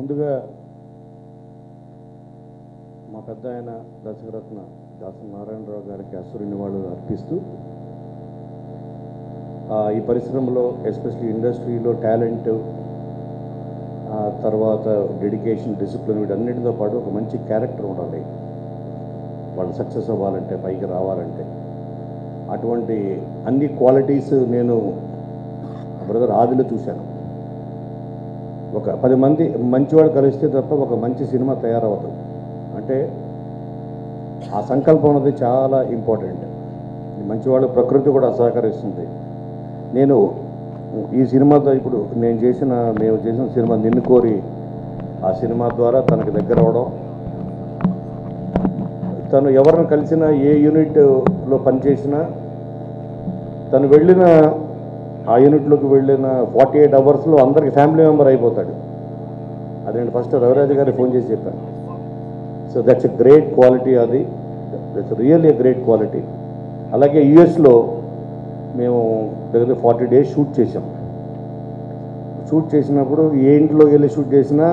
ముందుగా మా పెద్ద ఆయన దర్శకరత్న దాసరి నారాయణరావు గారికి అసురు నివాళులు అర్పిస్తూ ఈ పరిశ్రమలో ఎస్పెషల్లీ ఇండస్ట్రీలో టాలెంట్ తర్వాత డెడికేషన్ డిసిప్లిన్ వీటన్నిటితో పాటు ఒక మంచి క్యారెక్టర్ ఉండాలి వాళ్ళు సక్సెస్ అవ్వాలంటే పైకి రావాలంటే అటువంటి అన్ని క్వాలిటీస్ నేను బ్రదర్ ఆదిలో చూశాను. ఒక 10 మంది మంచివాడు కలిస్తే తప్ప ఒక మంచి సినిమా తయారవదు. అంటే ఆ సంకల్పం అనేది చాలా ఇంపార్టెంట్. మంచివాళ్ళు ప్రకృతి కూడా సహకరిస్తుంది. నేను ఈ సినిమాతో ఇప్పుడు మేము చేసిన సినిమా నిన్ను కోరి ఆ సినిమా ద్వారా తనకి దగ్గర అవడం, తను ఎవరిని కలిసినా ఏ యూనిట్లో పనిచేసినా తను వెళ్ళిన ఆ యూనిట్లోకి వెళ్ళిన 48 అవర్స్లో అందరికి ఫ్యామిలీ మెంబర్ అయిపోతాడు. అది నేను ఫస్ట్ రవిరాజు గారికి ఫోన్ చేసి చెప్పాను. So that's a great quality, that's really a great quality. అలాగే యుఎస్లో మేము దగ్గర 40 days షూట్ చేసాం. షూట్ చేసినప్పుడు ఏ ఇంట్లోకి వెళ్ళి షూట్ చేసినా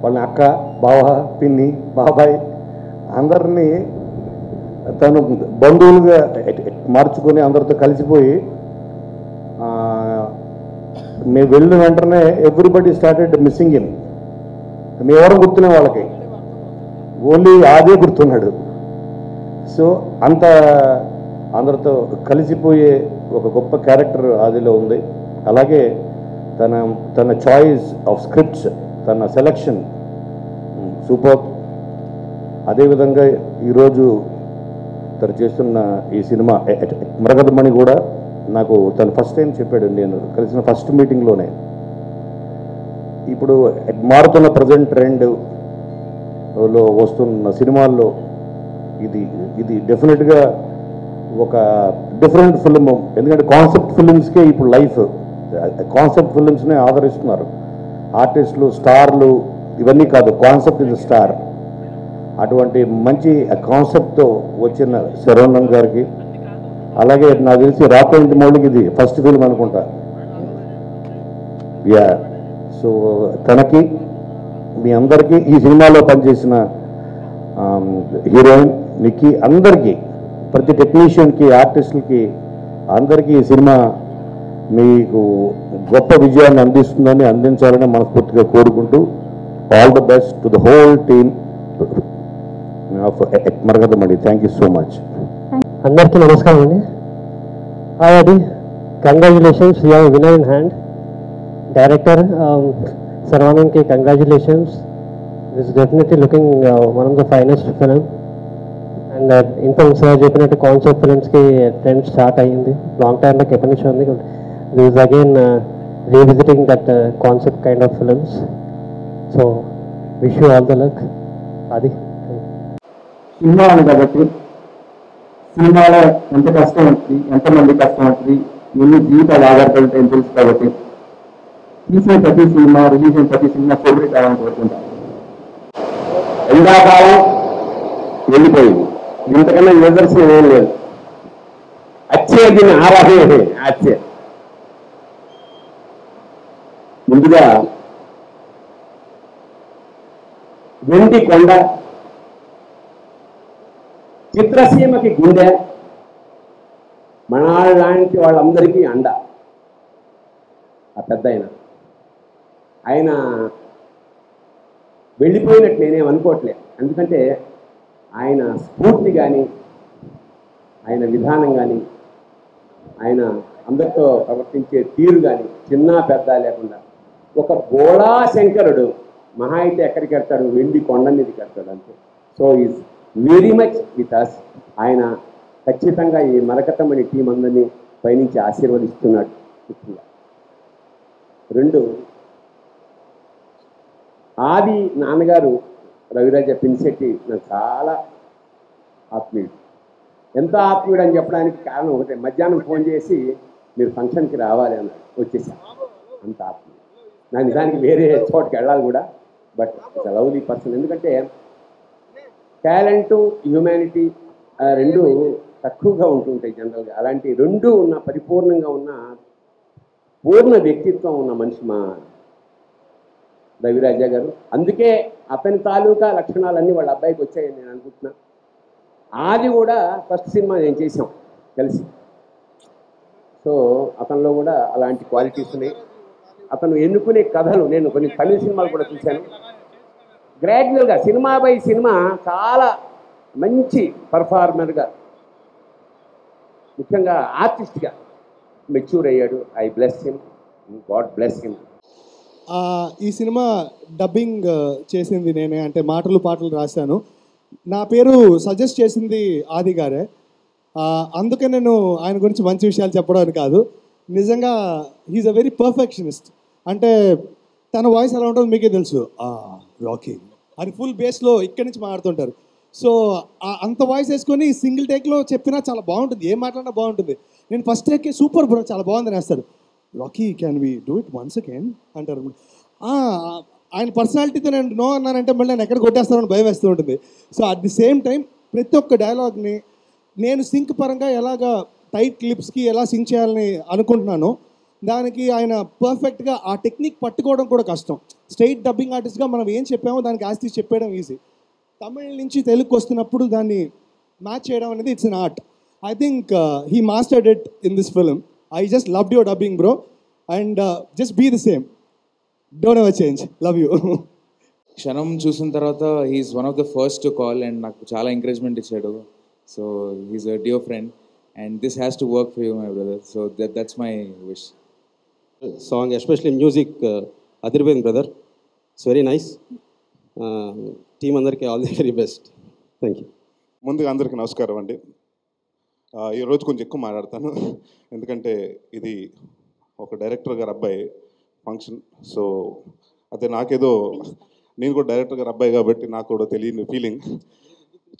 వాళ్ళని అక్క, బావ, పిన్ని, బాబాయ్ అందరినీ తను బంధువులుగా మార్చుకొని అందరితో కలిసిపోయి మేము వెళ్ళిన వెంటనే ఎవ్రీబడి స్టార్టెడ్ మిస్సింగ్ హిమ్. మేము ఎవరు గుర్తునే వాళ్ళకి ఓన్లీ ఆదే గుర్తున్నాడు. సో అంత అందరితో కలిసిపోయే ఒక గొప్ప క్యారెక్టర్ ఆదిలో ఉంది. అలాగే తన చాయిస్ ఆఫ్ స్క్రిప్ట్స్, తన సెలెక్షన్ సూపర్. అదేవిధంగా ఈరోజు తను చేస్తున్న ఈ సినిమా మరకతమణి కూడా నాకు తను ఫస్ట్ టైం చెప్పాడు, నేను కలిసిన ఫస్ట్ మీటింగ్లోనే. ఇప్పుడు మారుతున్న ప్రజెంట్ ట్రెండ్లో వస్తున్న సినిమాల్లో ఇది డెఫినెట్గా ఒక డిఫరెంట్ ఫిల్మ్. ఎందుకంటే కాన్సెప్ట్ ఫిల్మ్స్కే ఇప్పుడు లైఫ్. కాన్సెప్ట్ ఫిల్మ్స్నే ఆదరిస్తున్నారు ఆర్టిస్టులు, స్టార్లు. ఇవన్నీ కాదు, కాన్సెప్ట్ ఇస్ స్టార్. అటువంటి మంచి కాన్సెప్ట్తో వచ్చిన శరవణన్ గారికి, అలాగే నాకు తెలిసి రాకేంటి మౌళికి ఇది ఫస్ట్ ఫిల్మ్ అనుకుంటా. యా, సో తనకి, మీ అందరికీ, ఈ సినిమాలో పనిచేసిన హీరోయిన్ నిక్కీ, అందరికీ, ప్రతి టెక్నీషియన్కి, ఆర్టిస్టులకి అందరికీ ఈ సినిమా మీకు గొప్ప విజయాన్ని అందించాలని మనస్ఫూర్తిగా కోరుకుంటూ all the best to the whole team of Marakathamani. Thank you so much. అందరికీ నమస్కారం అండి. హాయ్ అది, congratulations, you have winner in hand. Director శర్వానంద్కి congratulations. This definitely looking one of the finest film. And ఇంత సార్ చెప్పినట్టు concept ఫిలిమ్స్కి trend start అయ్యింది long టైంలోకి ఎప్పటి నుంచి ఉంది. This again revisiting that concept kind of films. So wish you all the luck. అది సినిమా అని కాబట్టి సినిమాలో ఎంత కష్టం ఉంటుంది, ఎంతమంది కష్టం ఉంటుంది, ఎన్ని జీవితాలు ఆధారపడతాయని తెలుసు కాబట్టి తీసిన ప్రతి సినిమా, రిలీజ్ అయిన ప్రతి సినిమా ఫేవరెట్ అవ్వాలని కోరుకుంటాను. ఎండాకాలం వెళ్ళిపోయింది, ఇంతకన్నా నిదర్శనం ఏం లేదు. అచ్చే దీన్ని ఆరాధన అచ్చే. ముందుగా వెండి కొండ, చిత్రసీమకి గుండె, మనాళ్ళ లాంటి వాళ్ళందరికీ అండ. ఆ పెద్ద ఆయన వెళ్ళిపోయినట్టు నేనేం అనుకోవట్లే. ఎందుకంటే ఆయన స్ఫూర్తి కానీ, ఆయన విధానం కానీ, ఆయన అందరితో ప్రవర్తించే తీరు కానీ, చిన్న పెద్ద లేకుండా ఒక బోళా శంకరుడు మహా అయితే ఎక్కడికి వెళ్తాడు, వెండి కొండ మీదకి వెళ్తాడు అంతే. So is very much with us. ఆయన ఖచ్చితంగా ఈ మరకతమణి టీం అందరినీ పైనుంచి ఆశీర్వదిస్తున్నాడు. ముఖ్యంగా 2, ఆది నాన్నగారు రవిరాజ పినిశెట్టి నాకు చాలా ఆత్మీయుడు. ఎంత ఆత్మీయుడు అని చెప్పడానికి కారణం ఒకటే, మధ్యాహ్నం ఫోన్ చేసి మీరు ఫంక్షన్కి రావాలి అన్నాడు, వచ్చేసాను. అంత ఆత్మీయుడు. నాకు నిజానికి వేరే చోటుకి వెళ్ళాలి కూడా, but it's a lovely person. ఎందుకంటే టాలెంటు, హ్యూమానిటీ 2 తక్కువగా ఉంటుంటాయి జనరల్గా. అలాంటి 2 ఉన్న, పరిపూర్ణంగా ఉన్న, పూర్ణ వ్యక్తిత్వం ఉన్న మనిషి మా రవిరాజా గారు. అందుకే అతని తాలూకా లక్షణాలన్నీ వాళ్ళ అబ్బాయికి వచ్చాయని నేను అనుకుంటున్నా. ఆది కూడా ఫస్ట్ సినిమా నేను చేసాం కలిసి. సో అతనిలో కూడా అలాంటి క్వాలిటీస్ ఉన్నాయి. అతను ఎన్నుకునే కథలు, నేను కొన్ని తమిళ సినిమాలు కూడా చూశాను. గ్రాడ్యువల్గా సినిమా బై సినిమా చాలా మంచి పర్ఫార్మర్గా, ముఖ్యంగా ఆర్టిస్ట్గా మెచ్యూర్ అయ్యాడు. I bless him, God bless him. ఈ సినిమా డబ్బింగ్ చేసింది నేనే, అంటే మాటలు పాటలు రాశాను. నా పేరు సజెస్ట్ చేసింది ఆది గారే. అందుకే నేను ఆయన గురించి మంచి విషయాలు చెప్పడానికి కాదు, నిజంగా హీఈస్ అ వెరీ పర్ఫెక్షనిస్ట్. అంటే తన వాయిస్ ఎలా ఉంటుందో మీకే తెలుసు, రాకీ అని ఫుల్ బేస్లో ఇక్కడి నుంచి మాట్లాడుతుంటారు. సో అంత వాయిస్ వేసుకొని సింగిల్ టేక్లో చెప్పినా చాలా బాగుంటుంది, ఏం మాట్లాడినా బాగుంటుంది. నేను ఫస్ట్ టేక్కే సూపర్ బ్రో, చాలా బాగుందని వేస్తాడు. Rocky can we do it once again అంటారు. ఆయన పర్సనాలిటీతో నేను నో అన్నానంటే మళ్ళీ నేను ఎక్కడ కొట్టేస్తానని భయం వేస్తూ ఉంటుంది. So at the same time ప్రతి ఒక్క డైలాగ్ని నేను సింక్ పరంగా ఎలాగా టైట్ క్లిప్స్కి ఎలా సింక్ చేయాలని అనుకుంటున్నానో దానికి ఆయన పర్ఫెక్ట్గా ఆ టెక్నిక్ పట్టుకోవడం కూడా కష్టం. స్ట్రైట్ డబ్బింగ్ ఆర్టిస్ట్గా మనం ఏం చెప్పామో దానికి యాస్టీస్ చెప్పేయడం ఈజీ. తమిళ నుంచి తెలుగుకి వస్తున్నప్పుడు దాన్ని మ్యాచ్ చేయడం అనేది it's an art. I think he mastered it in this film. I just loved your dubbing, bro, and just be the same. Don't ever change. Love you. క్షణం చూసిన తర్వాత he's one of the first to call and నాకు చాలా encouragement ఇచ్చాడు. So he's a dear friend and this has to work for you my brother. So that's my wish. Song especially music అదిరిపోయింది brother, it's very nice. Team అందరికీ all the very best. Thank you. ముందుగా అందరికీ నమస్కారం అండి. ఈరోజు కొంచెం ఎక్కువ మాట్లాడతాను, ఎందుకంటే ఇది ఒక డైరెక్టర్ గారు అబ్బాయి ఫంక్షన్. సో అదే నాకేదో, నేను కూడా డైరెక్టర్ గారు అబ్బాయి కాబట్టి నాకు కూడా తెలియని ఫీలింగ్.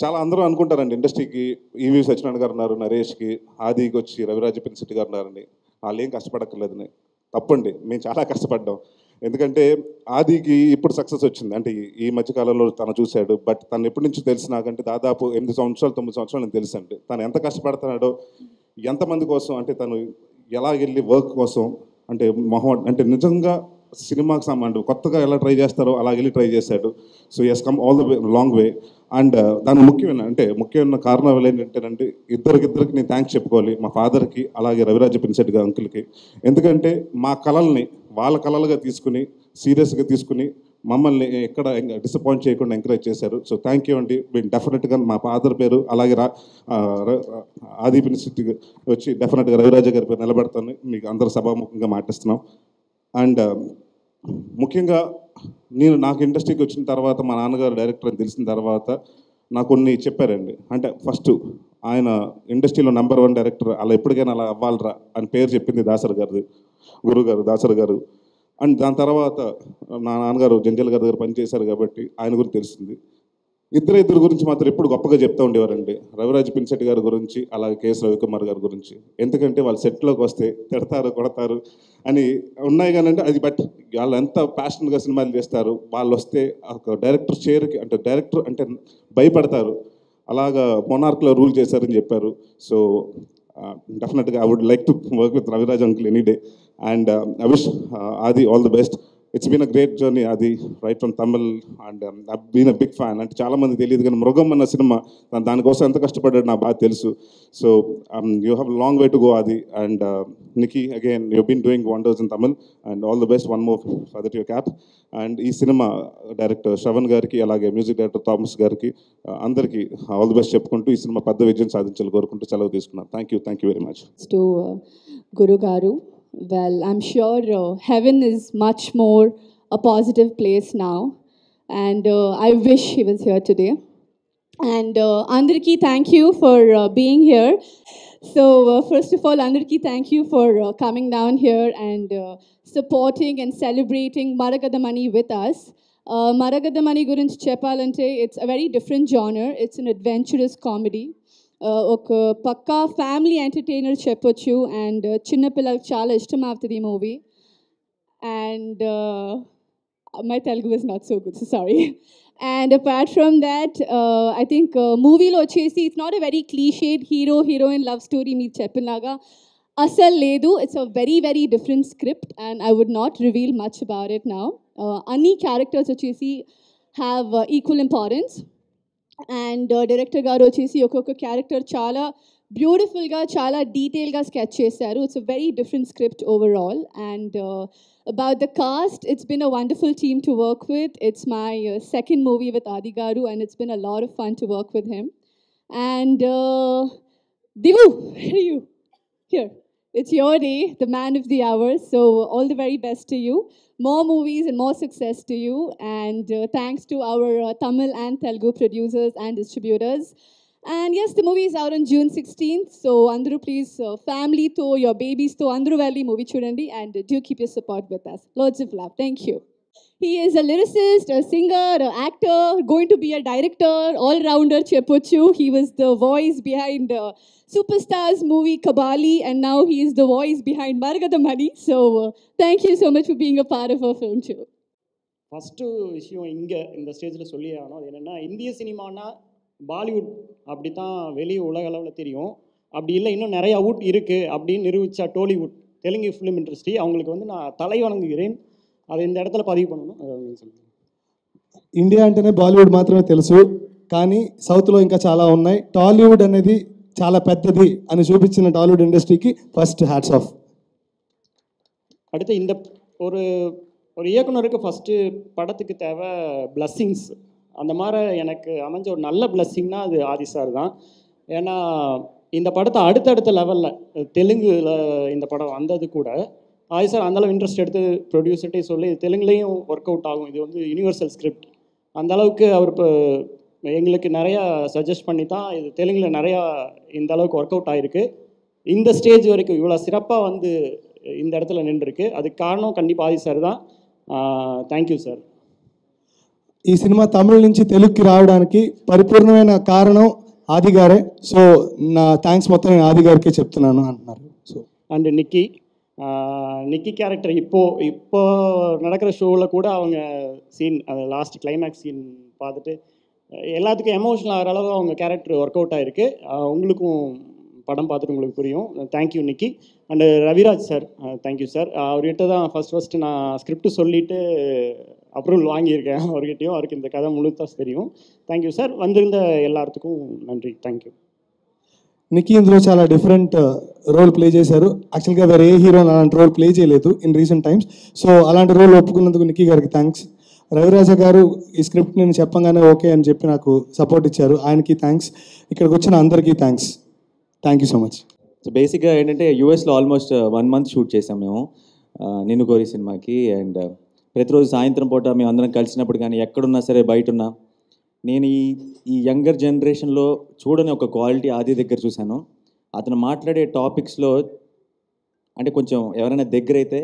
చాలా అందరూ అనుకుంటారండి ఇండస్ట్రీకి ఈవి సత్యనారాయణ గారు ఉన్నారు, నరేష్కి, ఆదికి వచ్చి రవిరాజ పినిశెట్టి గారు ఉన్నారని. వాళ్ళు ఏం కష్టపడక్కర్లేదని. తప్పండి, మేము చాలా కష్టపడ్డాం. ఎందుకంటే ఆదికి ఇప్పుడు సక్సెస్ వచ్చింది, అంటే ఈ మధ్యకాలంలో తను చూశాడు. బట్ తను ఎప్పటి నుంచి తెలుసు నాకంటే దాదాపు 8 సంవత్సరాలు 9 సంవత్సరాలు నేను తెలుసు అండి. తను ఎంత కష్టపడుతున్నాడో, ఎంతమంది కోసం, అంటే తను ఎలా వెళ్ళి వర్క్ కోసం, అంటే అంటే నిజంగా సినిమాకి సంబంధం కొత్తగా ఎలా ట్రై చేస్తారో అలా వెళ్ళి ట్రై చేశాడు. So as come all the way long way. And దాని ముఖ్యమైన కారణాలు ఏంటంటేనండి, ఇద్దరికి నేను థ్యాంక్స్ చెప్పుకోవాలి. మా ఫాదర్కి, అలాగే రవిరాజ పినిశెట్టి గారి అంకుల్కి. ఎందుకంటే మా కళల్ని వాళ్ళ కళలుగా తీసుకుని, సీరియస్గా తీసుకుని మమ్మల్ని ఎక్కడ డిసప్పాయింట్ చేయకుండా ఎంకరేజ్ చేశారు. సో థ్యాంక్ యూ అండి. డెఫినెట్గా మా ఫాదర్ పేరు, అలాగే ఆది పినిశెట్టి వచ్చి డెఫినెట్గా రవిరాజ గారి పేరు నిలబెడతాను మీకు అందరూ సభాముఖంగా మాటిస్తున్నాం. అండ్ ముఖ్యంగా నాకు ఇండస్ట్రీకి వచ్చిన తర్వాత మా నాన్నగారు డైరెక్టర్ అని తెలిసిన తర్వాత నాకు కొన్ని చెప్పారండి. అంటే ఫస్ట్ ఆయన ఇండస్ట్రీలో నెంబర్ 1 డైరెక్టర్, అలా ఎప్పటికైనా అలా అవ్వాలరా అని పేరు చెప్పింది దాసరి గారు, గురుగారు దాసరి గారు. అండ్ దాని తర్వాత నా నాన్నగారు జంజల్ గారి దగ్గర పనిచేశారు కాబట్టి ఆయన గురించి తెలిసింది. ఇద్దరు గురించి మాత్రం ఎప్పుడు గొప్పగా చెప్తూ ఉండేవారండి. రవిరాజ పినిశెట్టి గారి గురించి, అలాగే కేఎస్ రవికుమార్ గారి గురించి. ఎందుకంటే వాళ్ళు సెట్లోకి వస్తే తిడతారు, కొడతారు అని ఉన్నాయి కానండి, అది బట్ వాళ్ళు ఎంత ప్యాషన్గా సినిమాలు చేస్తారు. వాళ్ళు వస్తే ఒక డైరెక్టర్ చైర్కి, అంటే డైరెక్టర్ అంటే భయపడతారు. అలాగా మొనార్క్లో రూల్ చేశారని చెప్పారు. సో డెఫినెట్గా I would like to work with Raviraj uncle any day. And I wish Aadi all the best. It's been a great journey అది, right from Tamil. And I been a big fan. అంటే చాలామంది తెలియదు కానీ మృగం అన్న సినిమా దానికోసం ఎంత కష్టపడ్డాడు నాకు బాగా తెలుసు. So you have long way to go Aadi. And Nikki, again, you've been doing wonders in Tamil, and all the best. One more feather to your cap. And ఈ సినిమా డైరెక్టర్ శ్రవణ్ గారికి, అలాగే మ్యూజిక్ డైరెక్టర్ థామస్ గారికి, అందరికీ all the best చెప్పుకుంటూ ఈ cinema పెద్ద విజయం సాధించాలని కోరుకుంటూ సెలవు తీసుకున్నాను. Thank you very much. To Guru Garu, well, I'm sure heaven is much more a positive place now, and I wish he was here today. And Andarki, thank you for being here. So first of all, Andarki, thank you for coming down here and supporting and celebrating Maragadamani with us. Maragadamani gurinchi cheppalante, it's a very different genre. It's an adventurous comedy. ఒక పక్కా family entertainer చెప్పొచ్చు. And చిన్నపిల్లలకు చాలా ఇష్టం అవుతుంది ఈ movie. And my Telugu is not so good, so sorry. And apart from that I think మూవీలో వచ్చేసి it's not a very cliched heroine love story మీరు చెప్పినలాగా అసలు లేదు. It's a very different script and I would not reveal much about it now. అన్ని characters వచ్చేసి have equal importance. And director గారు వచ్చేసి ఒక్కొక్క క్యారెక్టర్ చాలా బ్యూటిఫుల్గా చాలా డీటెయిల్గా స్కెచ్ చేశారు. It's a very different script overall. And about the cast, it's been a wonderful team to work with. It's my second movie with Adi Garu, and it's been a lot of fun to work with him. And Divu, where are you? Here. It's your day, the man of the hour. So all the very best to you. More movies and more success to you. And thanks to our Tamil and Telugu producers and distributors. And yes, the movie is out on June 16th. So Andru, please, family to your babies to Andru Valley movie chudandi, and do keep your support with us. Loads of love. Thank you. He is a lyricist, a singer, an actor, going to be a director, all-rounder Chepochu. He was the voice behind Superstars movie Kabali, and now he is the voice behind Margada Mani. So thank you so much for being a part of our film too. First விஷயம் இங்கே இந்த ஸ்டேஜில் சொல்லி ஆகணும். அது என்னென்னா, இந்திய சினிமானா பாலிவுட் அப்படி தான் வெளியே உலக அளவில் தெரியும். அப்படி இல்லை, இன்னும் நிறையா அவுட் இருக்குது அப்படின்னு நிரூபித்தா டோலிவுட், தெலுங்கு ஃபிலிம் இண்டஸ்ட்ரி. அவங்களுக்கு வந்து நான் தலை வணங்குகிறேன். அதை இந்த இடத்துல பதிவு பண்ணணும். அதை சொல்லுங்கள். ఇండియా అంటేనే బాలీవుడ్ మాత్రమే తెలుసు, కానీ సౌత్లో ఇంకా చాలా ఉన్నాయి. టాలీవుడ్ అనేది చాలా పెద్దది అని చూపించిన టాలీవుడ్ ఇండస్ట్రీకి ఫస్ట్ హ్యాట్స్ ఆఫ్. அடுத்து இந்த ஒரு ஒரு இயக்குனருக்கு ஃபஸ்ட்டு படத்துக்கு தேவை பிளஸ்ஸிங்ஸ். அந்த மாதிரி எனக்கு அமைஞ்ச ஒரு நல்ல பிளஸ்ஸிங்னா அது ஆதி சார் தான். ஏன்னா இந்த படத்தை அடுத்தடுத்த லெவலில் தெலுங்குல இந்த படம் வந்தது கூட ஆதி சார் அந்தளவு இன்ட்ரெஸ்ட் எடுத்து ப்ரொடியூசர்கிட்டே சொல்லி தெலுங்குலேயும் ஒர்க் அவுட் ஆகும், இது வந்து யூனிவர்சல் ஸ்கிரிப்ட், அந்தளவுக்கு அவர் இப்போ எங்களுக்கு நிறையா சஜஸ்ட் பண்ணி தான் இது தெலுங்கில் நிறையா இந்த அளவுக்கு ஒர்க் அவுட் ஆகிருக்கு. இந்த ஸ்டேஜ் வரைக்கும் இவ்வளோ சிறப்பாக வந்து இந்த இடத்துல நின்றுருக்கு. அதுக்கு காரணம் கண்டிப்பாக ஆதி சார் தான். Thank you sir. ఈ సినిమా తమిళ నుంచి తెలుగుకి రావడానికి పరిపూర్ణమైన కారణం ఆది గారే. సో నా థ్యాంక్స్ మొత్తం నేను ఆది గారికే చెప్తున్నాను అంటున్నారు. సో అండ్ நிக்கி கேரக்டர் இப்போ நடக்கிற ஷோவில் கூட அவங்க சீன், அது லாஸ்ட் கிளைமேக்ஸ் சீன் பார்த்துட்டு எல்லாத்துக்கும் எமோஷனல் ஆகிற அளவு அவங்க கேரக்டர் ஒர்க் அவுட் ஆகிருக்கு. உங்களுக்கும் படம் பார்த்துட்டு உங்களுக்கு புரியும். Thank you Nikki. And Raviraj sir, thank you sir. அவர்கிட்ட தான் ஃபஸ்ட்டு நான் ஸ்கிரிப்ட் சொல்லிவிட்டு அப்ரூவல் வாங்கியிருக்கேன் அவர்கிட்டையும். அவருக்கு இந்த கதை முழுத்தான் தெரியும். Thank you sir. வந்திருந்த எல்லாத்துக்கும் நன்றி. தேங்க்யூ. నిక్కీ ఇందులో చాలా డిఫరెంట్ రోల్ ప్లే చేశారు. యాక్చువల్గా వేరే ఏ హీరో అలాంటి రోల్ ప్లే చేయలేదు ఇన్ రీసెంట్ టైమ్స్. సో అలాంటి రోల్ ఒప్పుకున్నందుకు నిక్కీ గారికి థ్యాంక్స్. రవిరాజ గారు ఈ స్క్రిప్ట్ నేను చెప్పంగానే ఓకే అని చెప్పి నాకు సపోర్ట్ ఇచ్చారు, ఆయనకి థ్యాంక్స్. ఇక్కడికి వచ్చిన అందరికీ thanks. Thank you so much. So బేసిక్గా ఏంటంటే యూఎస్లో ఆల్మోస్ట్ 1 month షూట్ చేసాం మేము నిన్ను కోరి సినిమాకి. అండ్ ప్రతిరోజు సాయంత్రం పూట మేము అందరం కలిసినప్పుడు కానీ ఎక్కడున్నా సరే బయటున్నా, నేను ఈ యంగర్ జనరేషన్లో చూడని ఒక క్వాలిటీ ఆది దగ్గర చూశాను. అతను మాట్లాడే టాపిక్స్లో అంటే కొంచెం ఎవరైనా దగ్గర అయితే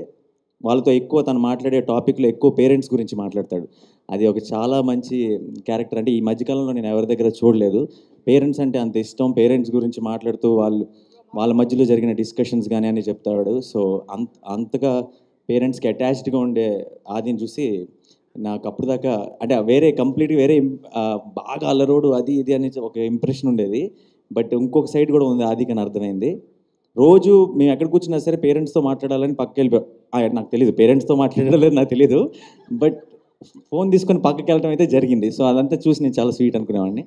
వాళ్ళతో ఎక్కువ తను మాట్లాడే టాపిక్లో ఎక్కువ పేరెంట్స్ గురించి మాట్లాడతాడు. అది ఒక చాలా మంచి క్యారెక్టర్. అంటే ఈ మధ్యకాలంలో నేను ఎవరి దగ్గర చూడలేదు. పేరెంట్స్ అంటే అంత ఇష్టం, పేరెంట్స్ గురించి మాట్లాడుతూ వాళ్ళ మధ్యలో జరిగిన డిస్కషన్స్ కానీ అని చెప్తాడు. సో అంతగా పేరెంట్స్కి అటాచ్డ్గా ఉండే ఆదిని చూసి నాకు అప్పుడు దాకా అంటే కంప్లీట్గా వేరే బాగా అల్లరోడు అది ఇది అని ఒక ఇంప్రెషన్ ఉండేది. బట్ ఇంకొక సైడ్ కూడా ఉంది ఆదికి అని అర్థమైంది. రోజు మేము ఎక్కడ కూర్చున్నా సరే పేరెంట్స్తో మాట్లాడాలని పక్కకి వెళ్ళిపోయాం. నాకు తెలియదు పేరెంట్స్తో మాట్లాడాలని నాకు తెలియదు, బట్ ఫోన్ తీసుకొని పక్కకి వెళ్ళడం అయితే జరిగింది. సో అదంతా చూసి నేను చాలా స్వీట్ అనుకునేవాడిని.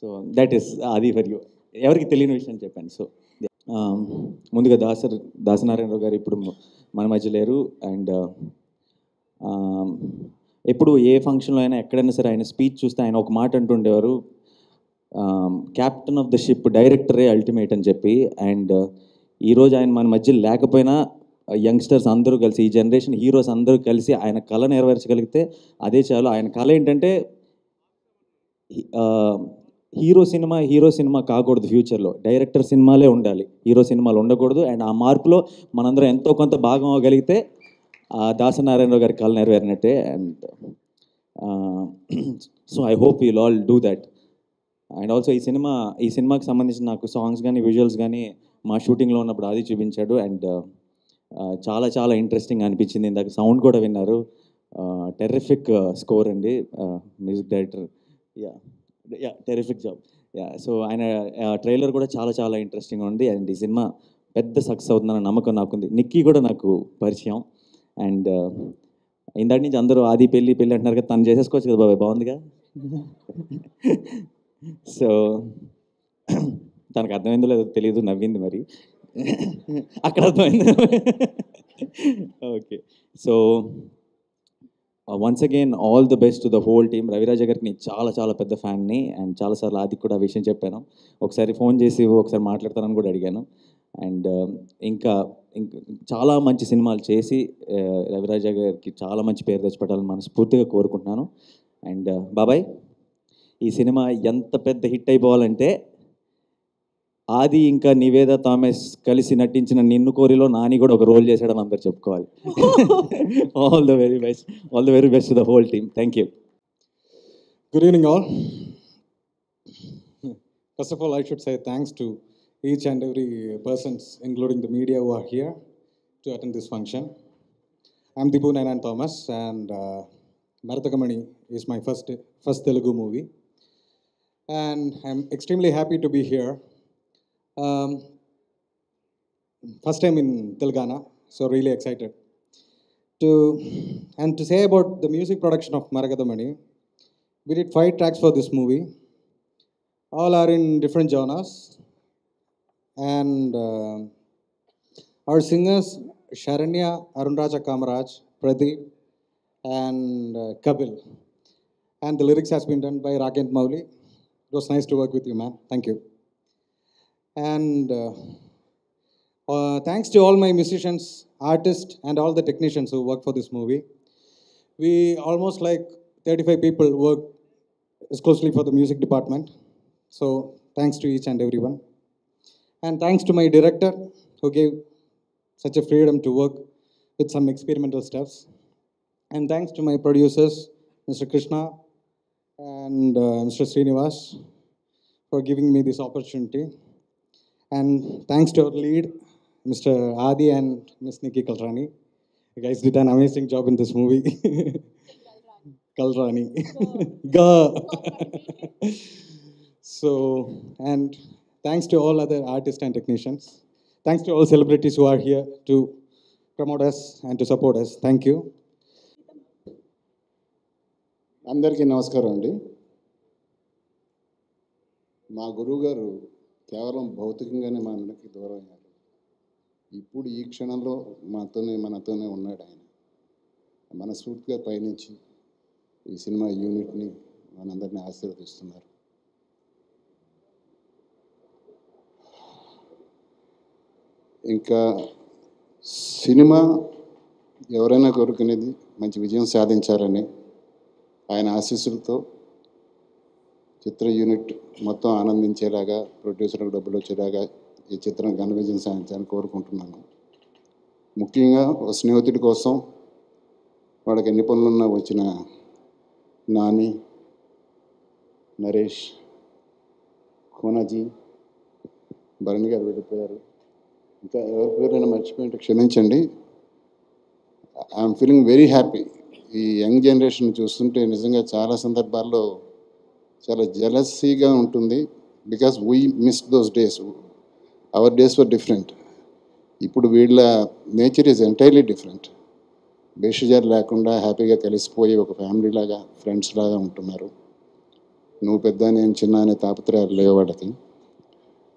సో దట్ ఈస్ ఆది ఫర్ యూ. ఎవరికి తెలియని విషయం చెప్పాను. సో ముందుగా దాసనారాయణరావు గారు ఇప్పుడు మన మధ్య లేరు. అండ్ ఎప్పుడు ఏ ఫంక్షన్లో అయినా ఎక్కడైనా సరే ఆయన స్పీచ్ చూస్తే ఆయన ఒక మాట అంటుండేవారు, క్యాప్టెన్ ఆఫ్ ద షిప్, డైరెక్టరే అల్టిమేట్ అని చెప్పి. అండ్ ఈరోజు ఆయన మన మధ్య లేకపోయినా యంగ్స్టర్స్ అందరూ కలిసి, ఈ జనరేషన్ హీరోస్ అందరూ కలిసి ఆయన కళ నెరవేర్చగలిగితే అదే చాలు. ఆయన కళ ఏంటంటే హీరో సినిమా కాకూడదు, ఫ్యూచర్లో డైరెక్టర్ సినిమాలే ఉండాలి, హీరో సినిమాలు ఉండకూడదు. అండ్ ఆ మార్పులో మనందరం ఎంతో కొంత భాగం అవ్వగలిగితే దాసనారాయణరావు గారి కళ నెరవేరినట్టే. And so I hope you'll all do that. And also ఈ సినిమాకి సంబంధించిన నాకు సాంగ్స్ కానీ విజువల్స్ కానీ మా షూటింగ్లో ఉన్నప్పుడు అది చూపించాడు. అండ్ చాలా చాలా ఇంట్రెస్టింగ్ అనిపించింది. ఇందాక సౌండ్ కూడా విన్నారు. టెర్రిఫిక్ స్కోర్ అండి, music director. Terrific job. So ఆయన ట్రైలర్ కూడా చాలా చాలా ఇంట్రెస్టింగ్గా ఉంది. అండ్ ఈ సినిమా పెద్ద సక్సెస్ అవుతుందన్న నమ్మకం నాకుంది. నిక్కీ కూడా నాకు పరిచయం. అండ్ ఇందాటి నుంచి అందరూ ఆది పెళ్ళి పెళ్ళి అంటున్నారు కదా, తను చేసేసుకోవచ్చు కదా బాబాయ్, బాగుందిగా. సో తనకు అర్థమైందో లేదో తెలియదు, నవ్వింది మరి. అక్కడ అర్థమైంది. Okay, so once again all the best to the whole team. Ravi Raja గారికి నేను చాలా చాలా పెద్ద ఫ్యాన్ని, అండ్ చాలాసార్లు ఆదికి కూడా ఆ విషయం చెప్పాను. ఒకసారి ఫోన్ చేసి ఒకసారి మాట్లాడతానని కూడా అడిగాను. అండ్ ఇంకా చాలా మంచి సినిమాలు చేసి రవిరాజ గారికి చాలా మంచి పేరు తెచ్చిపెట్టాలని మనస్ఫూర్తిగా కోరుకుంటున్నాను. అండ్ బాబాయ్, ఈ సినిమా ఎంత పెద్ద హిట్ అయిపోవాలంటే ఆది ఇంకా నివేద థామస్ కలిసి నటించిన నిన్ను కోరిలో నాని కూడా ఒక రోల్ చేశాడని అందరు చెప్పుకోవాలి. All the very best, all the very best to the whole team. Thank you. Good evening, all. First of all, I should say thanks to each and every persons, including the media, who are here to attend this function. I'm Dipu Nainan Thomas, and Marathakamani is my first Telugu movie, and I'm extremely happy to be here. First time in Telangana, so really excited to say about the music production of Marathakamani. We did 5 tracks for this movie. All are in different genres. And our singers, Sharanya, Arunraja Kamaraj, Pradeep, and Kapil. And the lyrics has been done by Rakent Mauli. It was nice to work with you, man. Thank you. And thanks to all my musicians, artists, and all the technicians who work for this movie. We almost like 35 people work exclusively for the music department. So thanks to each and everyone. And thanks to my director who gave such a freedom to work with some experimental stuffs. And thanks to my producers, Mr. Krishna and Mr. Srinivas, for giving me this opportunity. And thanks to our lead, Mr. Adi and Ms. Nikki Kalrani. You guys did an amazing job in this movie. Kalrani. Ga. So, and thanks to all other artists and technicians. Thanks to all celebrities who are here to promote us and to support us. Thank you. అందరికీ నమస్కారం అండి. మా గురువు గారు కేవలం భౌతికంగానే మా అందరికి దూరం అయ్యారు. ఇప్పుడు ఈ క్షణంలో మనతోనే ఉన్నాడు ఆయన. మనస్ఫూర్తిగా పయనించి ఈ సినిమా యూనిట్ని మనందరినీ ఆశీర్వదిస్తున్నారు. ఇంకా సినిమా ఎవరైనా కోరుకునేది మంచి విజయం సాధించాలని ఆయన ఆశీస్సులతో చిత్ర యూనిట్ మొత్తం ఆనందించేలాగా, ప్రొడ్యూసర్లకు డబ్బులు వచ్చేలాగా ఈ చిత్రం ఘన విజయం సాధించాలని కోరుకుంటున్నాను. ముఖ్యంగా ఒక స్నేహితుడి కోసం వాడికి ఎన్ని పనులున్నా వచ్చిన నాని, నరేష్, కోనాజీ, భరణి గారు వెళ్ళిపోయారు. ఇంకా ఎవరి పేరైనా మర్చిపోయింటే క్షమించండి. I'm feeling very happy. ఈ యంగ్ జనరేషన్ చూస్తుంటే నిజంగా చాలా సందర్భాల్లో చాలా జెలసీగా ఉంటుంది. Because we missed those days. Our days were different. ఇప్పుడు వీళ్ళ నేచర్ ఈజ్ ఎంటైర్లీ డిఫరెంట్. బేషజార్ లేకుండా హ్యాపీగా కలిసిపోయి ఒక ఫ్యామిలీ లాగా, ఫ్రెండ్స్ లాగా ఉంటున్నారు. నువ్వు పెద్ద, నేను చిన్న అనే తాపత్రయాలు లేవు వాళ్ళకి,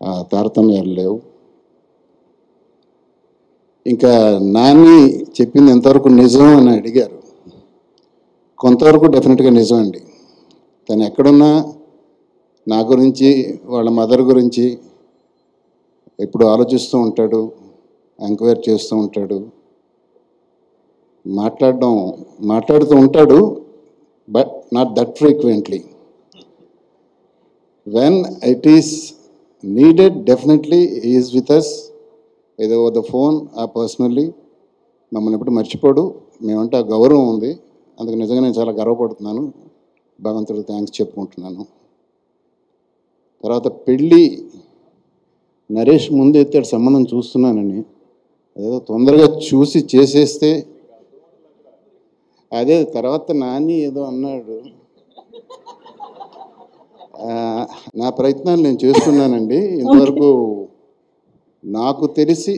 ఆ తారతమ్యాలు లేవు. ఇంకా నాని చెప్పింది ఎంతవరకు నిజం అని అడిగారు. కొంతవరకు డెఫినెట్గా నిజం అండి. తను ఎక్కడున్నా నా గురించి, వాళ్ళ మదర్ గురించి ఎప్పుడు ఆలోచిస్తూ ఉంటాడు, ఎంక్వైరీ చేస్తూ ఉంటాడు, మాట్లాడుతూ ఉంటాడు. But not that frequently. When it is needed definitely is with us, ఏదో ద ఫోన్ ఆ పర్సనల్లీ. మమ్మల్ని ఎప్పుడు మర్చిపోడు. మేమంటే ఆ గౌరవం ఉంది. అందుకు నిజంగా నేను చాలా గర్వపడుతున్నాను. భగవంతుడికి థ్యాంక్స్ చెప్పుకుంటున్నాను. తర్వాత పెళ్ళి నరేష్ ముందు ఎత్తాడు సంబంధం చూస్తున్నానని. అదేదో తొందరగా చూసి చేసేస్తే, అదే తర్వాత నాని ఏదో అన్నాడు. నా ప్రయత్నాలు నేను చేస్తున్నానండి. ఇంతవరకు నాకు తెలిసి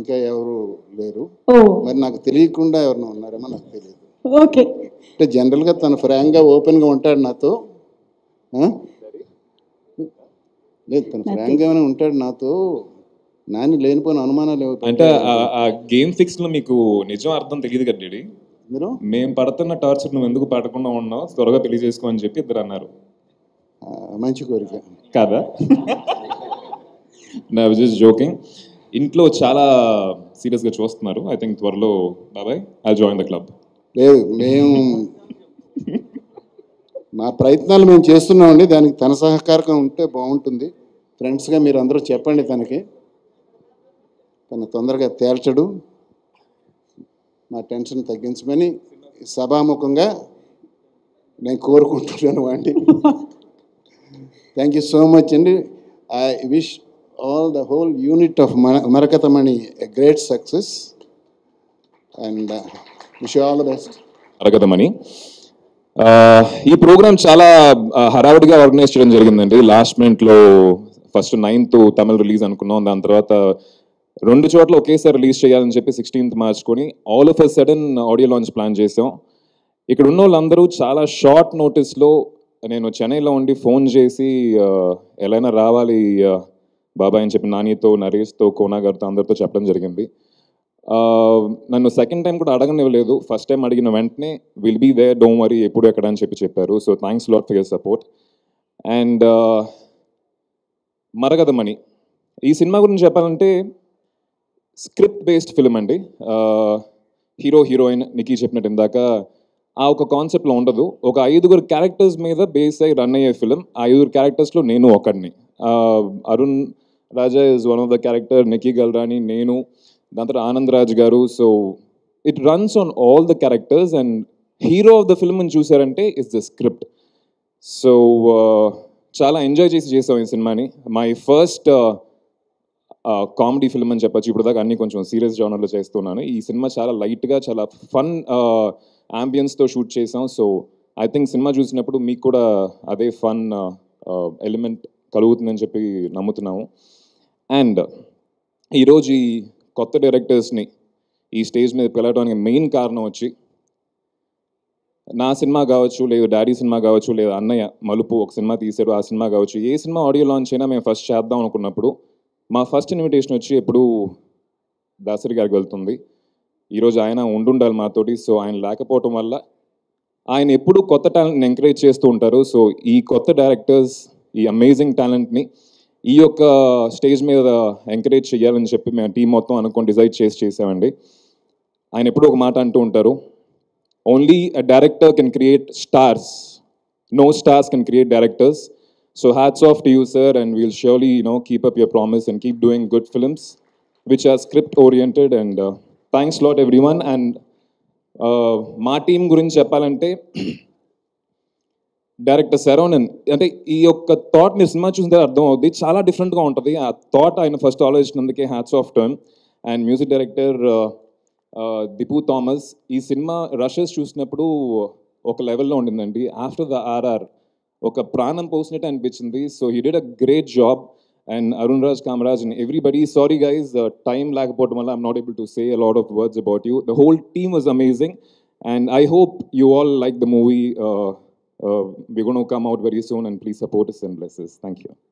ఇంకా ఎవరు లేరు. ఓ మరి నాకు తెలియకుండా ఎవరైనా ఉన్నారేమో నాకు తెలియదు. ఓకే. అంటే జనరల్గా తను ఫ్రాంక్గా ఓపెన్గా ఉంటాడు నాతో. లేదు, తను ఫ్రాంక్గానే ఉంటాడు నాతో. నాని లేనిపోయిన అనుమానాలు అంటే ఆ గేమ్ ఫిక్స్ లో మీకు నిజం అర్థం తెలియదు కదా డాడీ. మీరు మేము పడుతున్న టార్చర్ నువ్వు ఎందుకు పడకుండా ఉన్నావు, త్వరగా పెళ్లి చేసుకో అని చెప్పి ఇద్దరు అన్నారు. మంచి కోరిక కాదా? నా జస్ట్ జోకింగ్. ఇంట్లో చాలా సీరియస్గా చూస్తున్నారు. ఐ థింక్ త్వరలో బాబాయ్ ఐ జాయిన్ ద క్లబ్. లేదు, మేము మా ప్రయత్నాలు మేము చేస్తున్నామండి. దానికి తన సహకారం ఉంటే బాగుంటుంది. ఫ్రెండ్స్గా మీరు అందరూ చెప్పండి తనకి. తను తొందరగా తేల్చడు. మా టెన్షన్ తగ్గించమని సభాముఖంగా నేను కోరుకుంటున్నాను అండి. థ్యాంక్ యూ సో మచ్ అండి. I wish all the whole unit of Marakatamani a great success and wish you all the best. Marakatamani. ఈ ప్రోగ్రామ్ చాలా హడావిడిగా ఆర్గనైజ్ చేయడం జరిగిందండి. లాస్ట్ మినిట్లో ఫస్ట్ 9th తమిళ రిలీజ్ అనుకున్నాం. దాని తర్వాత 2 చోట్ల ఒకేసారి రిలీజ్ చేయాలని చెప్పి 16th మార్చుకొని all of a sudden audio launch plan చేసాం. ఇక్కడ ఉన్న వాళ్ళందరూ చాలా షార్ట్ నోటీస్లో నేను చెన్నైలో ఉండి ఫోన్ చేసి ఎలా రావాలి బాబాయ్ అని చెప్పి నానితో, నరేష్తో, కోనా గారితో అందరితో చెప్పడం జరిగింది. నన్ను సెకండ్ టైం కూడా అడగనివ్వలేదు. ఫస్ట్ టైం అడిగిన వెంటనే will be there, don't worry, ఎప్పుడు ఎక్కడ అని చెప్పి చెప్పారు. So thanks lot for your support. And Maragathamani ఈ సినిమా గురించి చెప్పాలంటే స్క్రిప్ట్ బేస్డ్ ఫిల్మ్ అండి. హీరో హీరోయిన్ నికీ చెప్పినట్టు ఇందాక ఆ ఒక కాన్సెప్ట్లో ఉండదు. ఒక 5 క్యారెక్టర్స్ మీద బేస్ అయ్యి రన్ అయ్యే ఫిల్మ్. ఆ 5 క్యారెక్టర్స్లో నేను ఒకడిని. Arun Raja is one of the character, Nikki Galrani, నేను, దాని తర్వాత ఆనంద్ రాజ్ గారు. So it runs on all the characters and hero of the film అని చూసారంటే ఇట్స్ ద స్క్రిప్ట్. సో చాలా ఎంజాయ్ చేసాం ఈ సినిమాని. మై ఫస్ట్ కామెడీ ఫిల్మ్ అని చెప్పచ్చు. ఇప్పుడు దాకా అన్ని కొంచెం సీరియస్ జానర్లో చేస్తున్నాను. ఈ సినిమా చాలా లైట్గా, చాలా ఫన్ యాంబియన్స్తో షూట్ చేసాం. సో ఐ థింక్ సినిమా చూసినప్పుడు మీకు కూడా అదే ఫన్ ఎలిమెంట్ కలుగుతుందని చెప్పి నమ్ముతున్నాము. అండ్ ఈరోజు ఈ కొత్త డైరెక్టర్స్ని ఈ స్టేజ్ మీద పిలవడానికి మెయిన్ కారణం వచ్చి నా సినిమా కావచ్చు, లేదు డాడీ సినిమా కావచ్చు, లేదు అన్నయ్య మలుపు ఒక సినిమా తీశారు ఆ సినిమా కావచ్చు, ఏ సినిమా ఆడియో లాంచ్ అయినా మేము ఫస్ట్ చేద్దాం అనుకున్నప్పుడు మా ఫస్ట్ ఇన్విటేషన్ వచ్చి ఎప్పుడు దాసరి గారికి వెళ్తుంది. ఈరోజు ఆయన ఉండాలి మాతోటి. సో ఆయన లేకపోవటం వల్ల ఆయన ఎప్పుడూ కొత్త టాలెంట్ని ఎంకరేజ్ చేస్తూ ఉంటారు. సో ఈ కొత్త డైరెక్టర్స్, ఈ అమేజింగ్ టాలెంట్ని ఈ యొక్క స్టేజ్ మీద ఎంకరేజ్ చేయాలని చెప్పి మేము టీం మొత్తం అనుకొని డిసైడ్ చేసామండి. ఆయన ఎప్పుడూ ఒక మాట అంటూ ఉంటారు, only a director can create stars, no stars can create directors. So hats off to you sir, and we'll surely keep up your promise and keep doing good films which are script oriented. And thanks lot everyone. And మా team గురించి చెప్పాలంటే director Saravanan, అంటే ఈ యొక్క thought మీరు cinema చూసిన తర్వాత అర్థం అవుద్ది, చాలా డిఫరెంట్గా ఉంటుంది. ఆ థాట్ ఆయన ఫస్ట్ ఆలోచించినందుకే hats off turn. And music director Dipu Thomas. ఈ సినిమా రషెస్ చూసినప్పుడు ఒక లెవెల్లో ఉండిందండి. ఆఫ్టర్ ద ఆర్ఆర్ ఒక ప్రాణం పోసినట్టు అనిపించింది. So he did a great job. And Arun Raj, Kamaraj and everybody, sorry guys, time లేకపోవడం వల్ల I'm not able to say a lot of words about you. The whole team was amazing and I hope you all like the movie. We're going to come out very soon and please support us and bless us. Thank you.